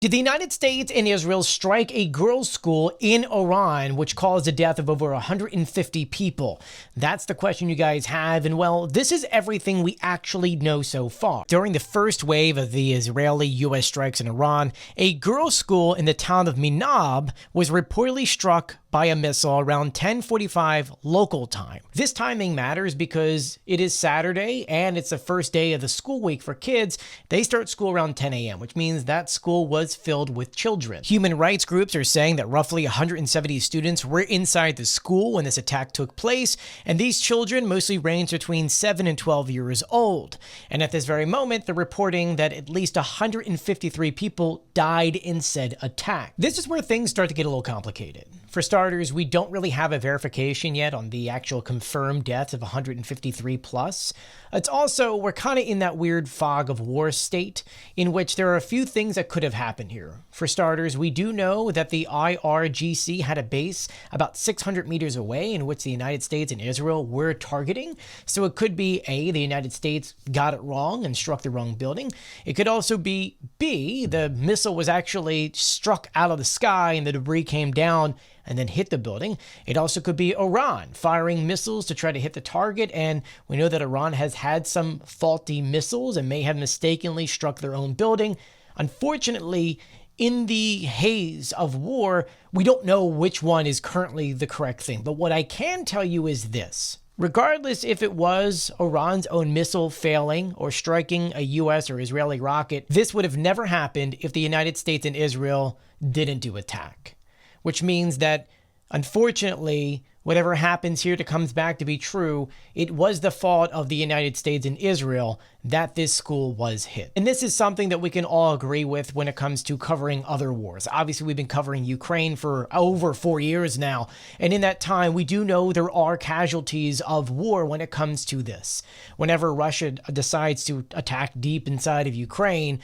Did the United States and Israel strike a girls' school in Iran, which caused the death of over 150 people? That's the question you guys have, and well, this is everything we actually know so far. During the first wave of the Israeli-US strikes in Iran, a girls' school in the town of Minab was reportedly struck by a missile around 10:45 local time. This timing matters because it is Saturday and it's the first day of the school week for kids. They start school around 10 a.m., which means that school was filled with children. Human rights groups are saying that roughly 170 students were inside the school when this attack took place, and these children mostly range between 7 and 12 years old. And at this very moment, they're reporting that at least 153 people died in said attack. This is where things start to get a little complicated. For starters, we don't really have a verification yet on the actual confirmed deaths of 153 plus. It's also, we're kind of in that weird fog of war state in which there are a few things that could have happened here. For starters, we do know that the IRGC had a base about 600 meters away in which the United States and Israel were targeting. So it could be A, the United States got it wrong and struck the wrong building. It could also be B, the missile was actually struck out of the sky and the debris came down and then hit the building. It also could be Iran firing missiles to try to hit the target, and we know that Iran has had some faulty missiles and may have mistakenly struck their own building. Unfortunately, in the haze of war, we don't know which one is currently the correct thing. But what I can tell you is this. Regardless if it was Iran's own missile failing or striking a US or Israeli rocket, this would have never happened if the United States and Israel didn't do attack. Which means that, unfortunately, whatever happens here comes back to be true, it was the fault of the United States and Israel that this school was hit. And this is something that we can all agree with when it comes to covering other wars. Obviously, we've been covering Ukraine for over 4 years now, and in that time, we do know there are casualties of war when it comes to this. Whenever Russia decides to attack deep inside of Ukraine,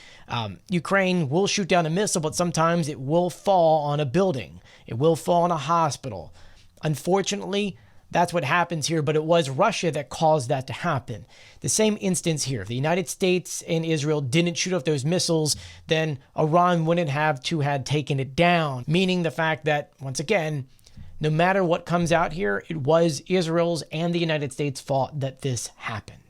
Ukraine will shoot down a missile, but sometimes it will fall on a building. It will fall on a hospital. Unfortunately, that's what happens here, but it was Russia that caused that to happen. The same instance here. If the United States and Israel didn't shoot off those missiles, then Iran wouldn't have to had taken it down, meaning the fact that, once again, no matter what comes out here, it was Israel's and the United States' fault that this happened.